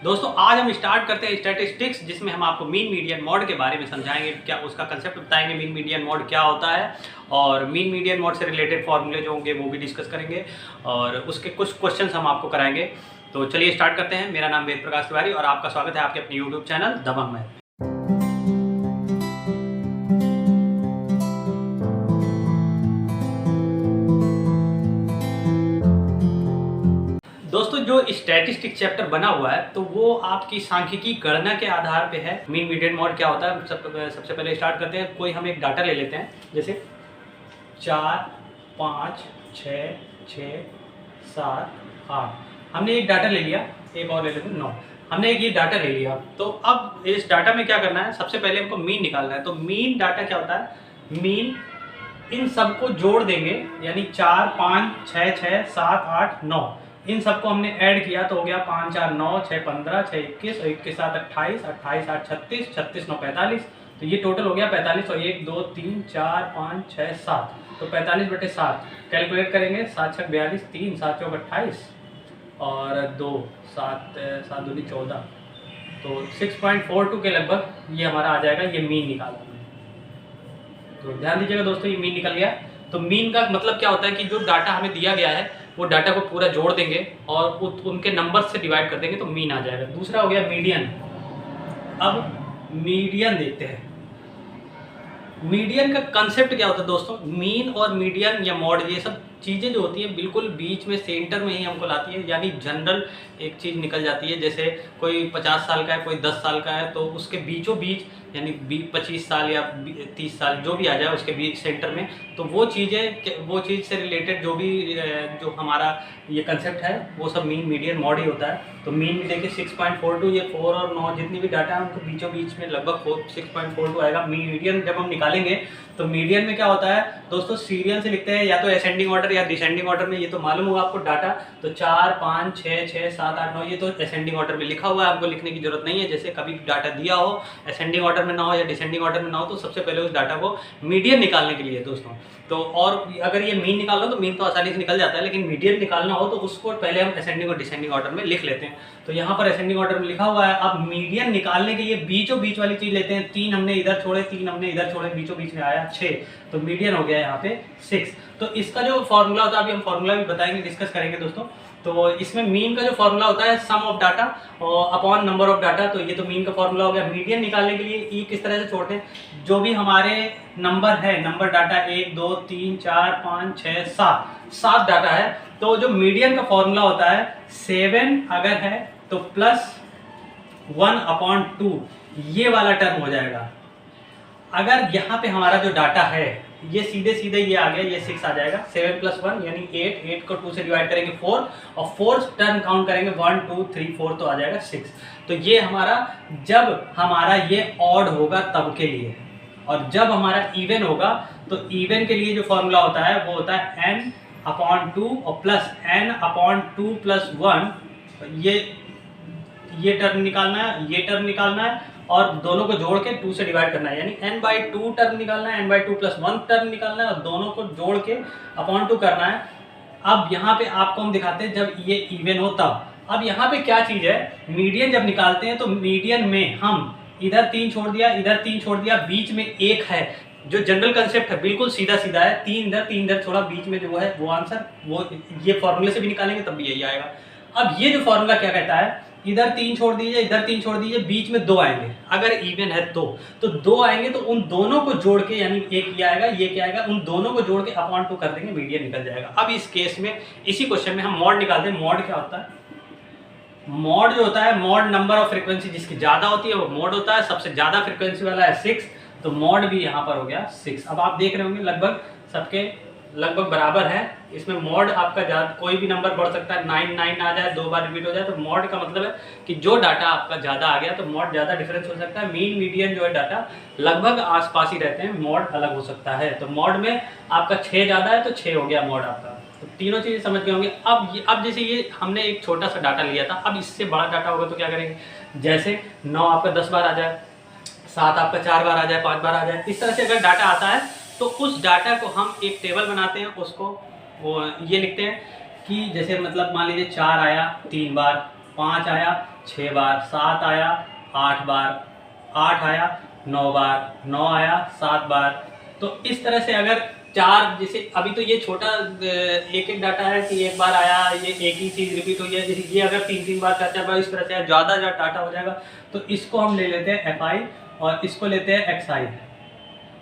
दोस्तों आज हम स्टार्ट करते हैं स्टैटिस्टिक्स, जिसमें हम आपको मीन मीडियन मॉड के बारे में समझाएंगे, क्या उसका कंसेप्ट बताएंगे, मीन मीडियन मॉड क्या होता है और मीन मीडियन मॉड से रिलेटेड फॉर्मूले जो होंगे वो भी डिस्कस करेंगे और उसके कुछ क्वेश्चंस हम आपको कराएंगे। तो चलिए स्टार्ट करते हैं। मेरा नाम वेद प्रकाश तिवारी और आपका स्वागत है आपके अपने यूट्यूब चैनल दबंग में। दोस्तों जो स्टैटिस्टिक चैप्टर बना हुआ है तो वो आपकी सांख्यिकी गणना के आधार पे है। मीन मीडियन मॉड क्या होता है, सबसे पहले स्टार्ट करते हैं। कोई हम एक डाटा ले लेते हैं, जैसे 4, 5, 6, 6, 7, 8। हमने एक डाटा ले लिया, एक और ले लेते हैं 9। हमने एक ये डाटा ले लिया, तो अब इस डाटा में क्या करना है, सबसे पहले हमको मीन निकालना है। तो मीन डाटा क्या होता है, मीन इन सबको जोड़ देंगे, यानी 4, 5, 6, 6, 7, 8, 9 इन सबको हमने ऐड किया तो हो गया 5, 4, 9, 6, 15, 6, 21 और 21, 7, 28, 28, 8, 36, 36, 9, 45। तो ये टोटल हो गया 45 और 1, 2, 3, 4, 5, 6, 7। तो 45/7 कैलकुलेट करेंगे। 7, 6, 42, 3, 7, 4, 28 और 2, 7, 7, 2, 14। तो 6.42 के लगभग ये हमारा आ जाएगा। ये मीन निकाला हमने। तो ध्यान दीजिएगा दोस्तों, ये मीन निकल गया। तो मीन का मतलब क्या होता है कि जो डाटा हमें दिया गया है वो डाटा को पूरा जोड़ देंगे और उनके नंबर से डिवाइड कर देंगे तो मीन आ जाएगा। दूसरा हो गया मीडियन। अब मीडियन देखते हैं। मीडियन का कंसेप्ट क्या होता है दोस्तों, मीन और मीडियन या मॉड ये सब चीज़ें जो होती हैं बिल्कुल बीच में सेंटर में ही हमको लाती है, यानी जनरल एक चीज़ निकल जाती है। जैसे कोई 50 साल का है, कोई 10 साल का है, तो उसके बीचों बीच यानी 25 साल या 30 साल जो भी आ जाए उसके बीच सेंटर में, तो वो चीज़ से रिलेटेड जो भी जो हमारा ये कंसेप्ट है वो सब मीन मीडियन मॉड ही होता है। तो मीन में देखिए 6.42, ये 4 और 9 जितनी भी डाटा है उनको बीचों बीच में लगभग 6.42 आएगा। मीडियन जब हम निकालेंगे तो मीडियन में क्या होता है दोस्तों, सीरियल से लिखते हैं, या तो असेंडिंग ऑर्डर या डिसेंडिंग ऑर्डर में। ये तो मालूम होगा आपको डाटा। तो 4, 5, 6, 6, 7, 8, 9 ये तो असेंडिंग ऑर्डर में लिखा हुआ है, आपको लिखने की जरूरत नहीं है। जैसे कभी डाटा दिया हो असेंडिंग ऑर्डर में ना हो या डिसेंडिंग ऑर्डर में ना हो, तो सबसे पहले उस डाटा को मीडियन निकालने के लिए दोस्तों, तो और अगर ये मीन निकालना हो तो मीन तो आसानी से निकल जाता है, लेकिन मीडियन निकालना हो तो उसको पहले हम असेंडिंग और डिसेंडिंग ऑर्डर में लिख लेते हैं। तो यहाँ पर असेंडिंग ऑर्डर में लिखा हुआ है। अब मीडियन निकालने के लिए बीचों बीच वाली चीज लेते हैं। 3 हमने इधर छोड़े, 3 हमने इधर छोड़े, बीचों बीच में आया 6, तो मीडियन हो गया यहाँ पे 6। तो इसका जो फॉर्मूला होता है, अभी हम फॉर्मूला भी बताएंगे, डिस्कस करेंगे दोस्तों। तो इसमें मीन का जो फॉर्मूला होता है sum of data upon number of data. तो ये तो मीन का फॉर्मूला हो गया। मीडियन निकालने के लिए ई किस तरह से छोड़ते हैं, जो भी हमारे नंबर है, नंबर डाटा 1, 2, 3, 4, 5, 6, 7 डाटा है, तो जो मीडियन का फॉर्मूला होता है 7 अगर है तो +1/2 ये वाला टर्म हो जाएगा। अगर यहाँ पे हमारा जो डाटा है ये सीधे सीधे ये आ गया, ये 6 आ जाएगा। 7 + 1 यानी 8, 8 को 2 से डिवाइड करेंगे 4 और 4 टर्म काउंट करेंगे 1, 2, 3, 4 तो आ जाएगा 6। तो ये हमारा जब हमारा ये ऑड होगा तब के लिए, और जब हमारा इवन होगा तो इवन के लिए जो फॉर्मूला होता है वो होता है n/2 और प्लस n/2 + 1। ये टर्म निकालना है, ये टर्म निकालना है और दोनों को जोड़ के 2 से डिवाइड करना है, यानी n/2 टर्म निकालना है, n/2 + 1 टर्म निकालना है और दोनों को जोड़ के /2 करना है। अब यहाँ पे आपको हम दिखाते हैं जब ये इवन हो तब। अब यहाँ पे क्या चीज़ है, मीडियन जब निकालते हैं तो मीडियन में हम इधर 3 छोड़ दिया, इधर 3 छोड़ दिया, बीच में 1 है। जो जनरल कंसेप्ट है बिल्कुल सीधा सीधा है, 3 इधर छोड़ा, बीच में जो है वो आंसर, वो ये फॉर्मूले से भी निकालेंगे तब भी यही आएगा। अब ये जो फॉर्मूला क्या कहता है, इधर 3 छोड़ दीजिए, इधर 3 छोड़ दीजिए, बीच में 2 आएंगे। अगर इवन है तो 2 आएंगे, तो उन दोनों को जोड़ के, यानी एक ये आएगा, ये क्या आएगा, उन दोनों को जोड़ के /2 कर देंगे, मीडियन निकल जाएगा। अब इस केस में इसी क्वेश्चन में हम मॉड निकालते हैं। मॉड क्या होता है, मॉड जो होता है, मॉड नंबर ऑफ फ्रीक्वेंसी जिसकी ज्यादा होती है वो मॉड होता है। सबसे ज्यादा फ्रीक्वेंसी वाला है 6, तो मॉड भी यहाँ पर हो गया 6। अब आप देख रहे होंगे लगभग सबके लगभग बराबर है। इसमें मॉड आपका ज्यादा, कोई भी नंबर बढ़ सकता है, 9 आ जाए, 2 बार रिपीट हो जाए, तो मॉड का मतलब है कि जो डाटा आपका ज्यादा आ गया तो मॉड ज्यादा डिफरेंस हो सकता है। मीन मीडियन जो है डाटा लगभग आसपास ही रहते हैं, मॉड अलग हो सकता है। तो मॉड में आपका 6 ज्यादा है तो 6 हो गया मॉड आपका। तो तीनों चीजें समझ गए होंगे। अब जैसे ये हमने एक छोटा सा डाटा लिया था, अब इससे बड़ा डाटा होगा तो क्या करेंगे, जैसे 9 आपका 10 बार आ जाए, 7 आपका 4 बार आ जाए, 5 बार आ जाए, इस तरह से अगर डाटा आता है तो उस डाटा को हम एक टेबल बनाते हैं, उसको वो ये लिखते हैं कि जैसे मतलब मान लीजिए 4 आया 3 बार, 5 आया 6 बार, 7 आया 8 बार, 8 आया 9 बार, 9 आया 7 बार। तो इस तरह से अगर चार, जैसे अभी तो ये छोटा एक एक डाटा है कि एक बार आया, ये एक ही चीज़ रिपीट हुई है, जैसे ये अगर 3 बार 4 बार इस तरह से ज़्यादा डाटा हो जाएगा, तो इसको हम ले लेते हैं FI और इसको लेते हैं XI,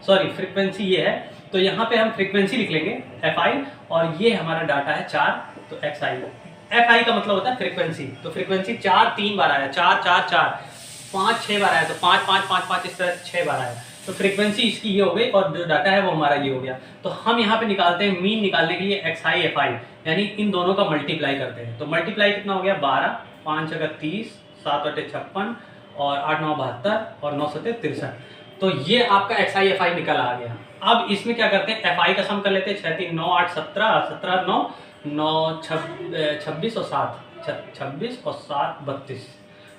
सॉरी फ्रीक्वेंसी ये है, तो यहाँ पे हम फ्रीक्वेंसी लिख लेंगे FI और ये हमारा डाटा है 4, तो XI। FI का मतलब होता है फ्रीक्वेंसी, तो फ्रीक्वेंसी 4 3 बार आया, 4 4 4, 5 6 बार आया, तो 5 5 5 5 इस तरह 6 बार आया, तो फ्रीक्वेंसी इसकी ये हो गई और जो डाटा है वो हमारा ये हो गया। तो हम यहाँ पे निकालते हैं मीन निकालने के लिए XI FI, यानी इन दोनों का मल्टीप्लाई करते हैं। तो मल्टीप्लाई कितना हो गया 12, 5 अगर 30, 7 अटे 56 और 8 9 72 और 9 सते 63। तो ये आपका XI FI निकल आ गया। अब इसमें क्या करते हैं, FI का सम कर लेते हैं, 6 3 9 8 17, 17 9 9 26 और 7 26 और 7 32,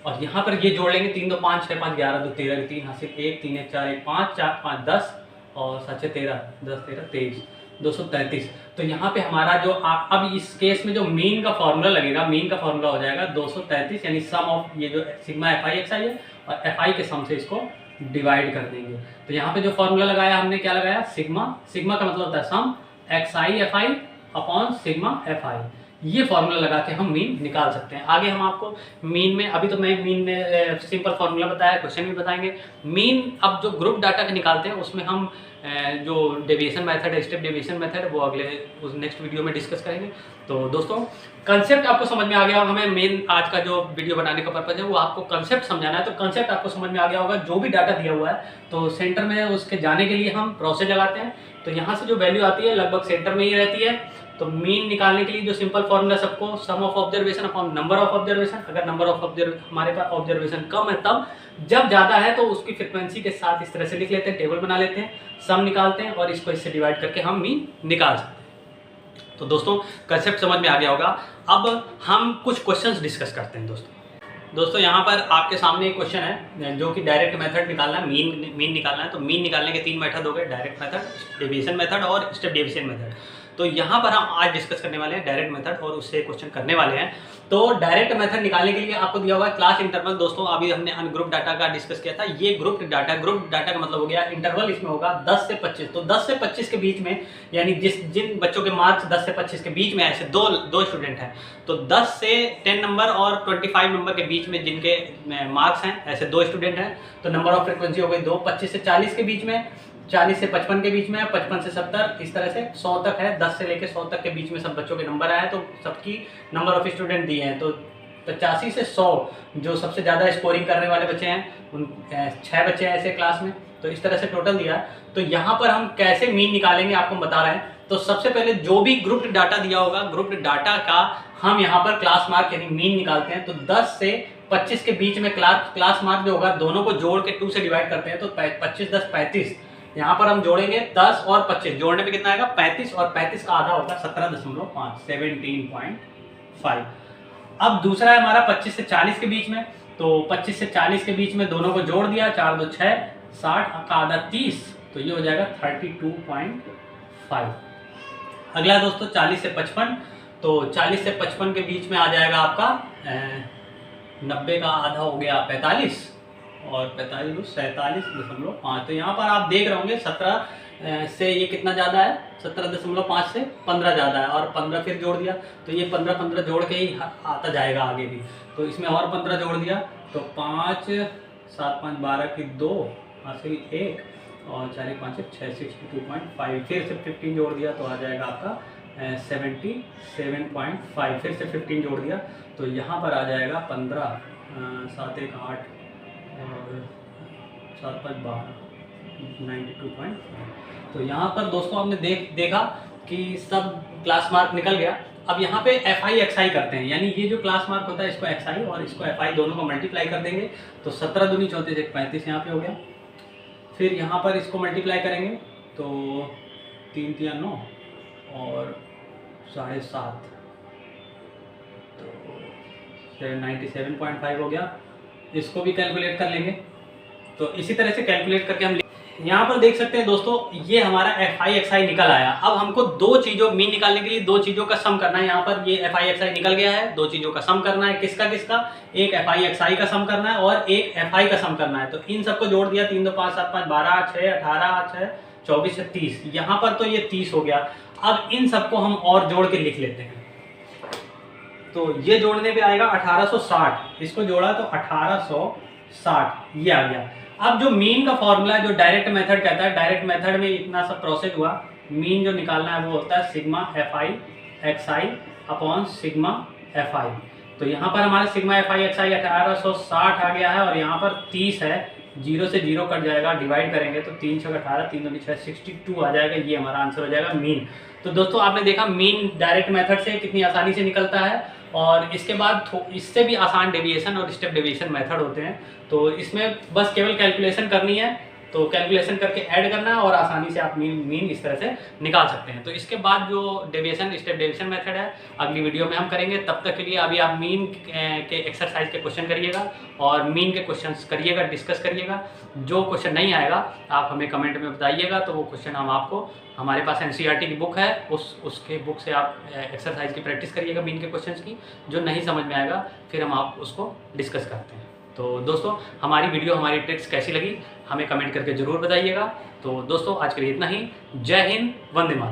और यहाँ पर ये जोड़ लेंगे 3 2 5 6 5 11 2 13 3 हासिल 1 3 1 4 1 5 4 5 10 और 7 6 13 10 13 23 233। तो यहाँ पे हमारा जो अब इस केस में जो मीन का फॉर्मूला लगेगा, मीन का फॉर्मूला हो जाएगा 233, यानी सम ऑफ ये जो सिग्मा FI XI है और FI के सम से इसको डिवाइड कर देंगे। तो यहाँ पे जो फॉर्मूला लगाया हमने, क्या लगाया, सिग्मा, सिग्मा का मतलब होता है सम XI FI upon sigma FI, ये फॉर्मूला लगा के हम मीन निकाल सकते हैं। आगे हम आपको मीन में, अभी तो मैं मीन में सिंपल फॉर्मूला बताया, क्वेश्चन भी बताएंगे। मीन अब जो ग्रुप डाटा के निकालते हैं उसमें हम जो डेविएशन मेथड है, स्टेप डेविएशन मेथड, वो अगले उस नेक्स्ट वीडियो में डिस्कस करेंगे। तो दोस्तों कंसेप्ट आपको समझ में आ गया होगा। हमें मेन आज का जो वीडियो बनाने का पर्पज है वो आपको कंसेप्ट समझाना है, तो कंसेप्ट आपको समझ में आ गया होगा। जो भी डाटा दिया हुआ है तो सेंटर में उसके जाने के लिए हम प्रोसेस लगाते हैं, तो यहाँ से जो वैल्यू आती है लगभग सेंटर में ही रहती है। तो मीन निकालने के लिए जो सिंपल फॉर्मूला सबको, sum of observation upon number of observation, अगर नंबर ऑफ हमारे पास ऑब्जर्वेशन कम है तब, जब ज़्यादा है तो उसकी फ्रिक्वेंसी के साथ इस तरह से लिख लेते हैं, टेबल बना लेते हैं, सम निकालते हैं और इसको इससे डिवाइड करके हम मीन निकाल सकते हैं। तो दोस्तों कंसेप्ट समझ में आ गया होगा। अब हम कुछ क्वेश्चंस डिस्कस करते हैं। दोस्तों यहाँ पर आपके सामने एक क्वेश्चन है जो कि डायरेक्ट मेथड निकालना है, मीन निकालना है। तो मीन निकालने के 3 मेथड हो गए, डायरेक्ट मेथड, डेविएशन मेथड और स्टेप डेविएशन मेथड। तो यहाँ पर हम आज डिस्कस करने वाले हैं डायरेक्ट मेथड और उससे क्वेश्चन करने वाले हैं। तो डायरेक्ट मेथड निकालने के लिए आपको दिया हुआ है क्लास इंटरवल। दोस्तों अभी हमने अनग्रुप डाटा का डिस्कस किया था, ये ग्रुप डाटा का मतलब हो गया इंटरवल, इसमें होगा 10 से 25। तो 10 से 25 के बीच में, यानी जिन बच्चों के मार्क्स 10 से 25 के बीच में, ऐसे दो स्टूडेंट हैं, तो 10 से 10 नंबर और 25 नंबर के बीच में जिनके मार्क्स हैं, ऐसे 2 स्टूडेंट हैं। तो नंबर ऑफ फ्रिक्वेंसी हो गई 2, 25 से 40 के बीच में, 40 से 55 के बीच में, 55 से 70, इस तरह से 100 तक है। 10 से लेकर 100 तक के बीच में सब बच्चों के नंबर आए, तो सबकी नंबर ऑफ स्टूडेंट दिए हैं। तो 85 से 100 जो सबसे ज़्यादा स्कोरिंग करने वाले बच्चे हैं, उन 6 बच्चे हैं ऐसे क्लास में, तो इस तरह से टोटल दिया है। तो यहाँ पर हम कैसे मीन निकालेंगे आपको बता रहे हैं। तो सबसे पहले जो भी ग्रुप डाटा दिया होगा, ग्रुप डाटा का हम यहाँ पर क्लास मार्क यानी मीन निकालते हैं। तो 10 से 25 के बीच में क्लास मार्क जो होगा, दोनों को जोड़ के 2 से डिवाइड करते हैं, तो 25 10 35, यहाँ पर हम जोड़ेंगे 10 और 25, जोड़ने पे कितना आएगा 35, और 35 का आधा होगा 17.5, 17.5। अब दूसरा है हमारा 25 से 40 के बीच में। तो 25 से 40 के बीच में दोनों को जोड़ दिया, 4 2 6, 60 का आधा 30, तो ये हो जाएगा 32.5। अगला दोस्तों 40 से 55, तो 40 से 55 के बीच में आ जाएगा आपका 90 का आधा हो गया 45, और 45 47.5। तो यहाँ पर आप देख रहे होंगे 17 से ये कितना ज़्यादा है, 17.5 से 15 ज़्यादा है, और 15 फिर जोड़ दिया, तो ये 15 जोड़ के ही आता जाएगा आगे भी। तो इसमें और 15 जोड़ दिया, तो 5 7 5 12 की 2 हासिल 1 और 4 1 5 6 62.5, फिर से 15 जोड़ दिया तो आ जाएगा आपका 77.5, फिर से 15 जोड़ दिया तो यहाँ पर आ जाएगा 15, 7 1 8 और 7 5 12, 92.5। तो यहाँ पर दोस्तों आपने देखा कि सब क्लास मार्क निकल गया। अब यहाँ पे FI XI करते हैं, यानी ये जो क्लास मार्क होता है इसको XI और इसको FI दोनों को मल्टीप्लाई कर देंगे, तो 17 दूनी 34 1 35 यहाँ पे हो गया। फिर यहाँ पर इसको मल्टीप्लाई करेंगे तो 3 3 9 और 7.5, तो 97.5 हो गया। इसको भी कैलकुलेट कर लेंगे। तो इसी तरह से कैलकुलेट करके हम यहाँ पर देख सकते हैं दोस्तों, ये हमारा एफ आई एक्स आई निकल आया। अब हमको दो चीज़ों मीन निकालने के लिए दो चीज़ों का सम करना है। यहाँ पर ये एफ आई एक्स आई निकल गया है, दो चीज़ों का सम करना है। किसका किसका? एक एफ आई एक्स आई का सम करना है और एक एफ आई का सम करना है। तो इन सबको जोड़ दिया, 3 2 5 7 5 12 6 18 6 24 30। यहाँ पर तो ये 30 हो गया। अब इन सबको हम और जोड़ के लिख लेते हैं। तो ये जोड़ने पे आएगा 1860, इसको जोड़ा तो 1860 ये आ गया। अब जो मीन का फॉर्मूला है, जो डायरेक्ट मेथड कहता है, डायरेक्ट मेथड में इतना सब प्रोसेस हुआ, मीन जो निकालना है वो होता है sigma F I x I upon sigma F I. तो यहाँ पर हमारा सिग्मा एफ आई एक्स आई 1860 आ गया है और यहाँ पर 30 है, 0 से 0 कट जाएगा, डिवाइड करेंगे तो 3 6 18 3 2 6 62 आ जाएगा। ये हमारा आंसर हो जाएगा मीन। तो दोस्तों आपने देखा मीन डायरेक्ट मेथड से कितनी आसानी से निकलता है। और इसके बाद इससे भी आसान डेविएशन और स्टेप डेविएशन मेथड होते हैं। तो इसमें बस केवल कैलकुलेशन करनी है, तो कैलकुलेशन करके ऐड करना है और आसानी से आप मीन इस तरह से निकाल सकते हैं। तो इसके बाद जो डेविएशन स्टेप डेविएशन मेथड है अगली वीडियो में हम करेंगे। तब तक के लिए अभी आप मीन के एक्सरसाइज के क्वेश्चन करिएगा और मीन के क्वेश्चंस करिएगा, डिस्कस करिएगा। जो क्वेश्चन नहीं आएगा आप हमें कमेंट में बताइएगा, तो वो क्वेश्चन हम आपको, हमारे पास एनसीईआरटी की बुक है, उसके बुक से आप एक्सरसाइज की प्रैक्टिस करिएगा मीन के क्वेश्चंस की। जो नहीं समझ में आएगा फिर हम आप उसको डिस्कस करते हैं। तो दोस्तों हमारी वीडियो, हमारी ट्रिक्स कैसी लगी हमें कमेंट करके ज़रूर बताइएगा। तो दोस्तों आज के लिए इतना ही। जय हिंद, वंदे मातरम।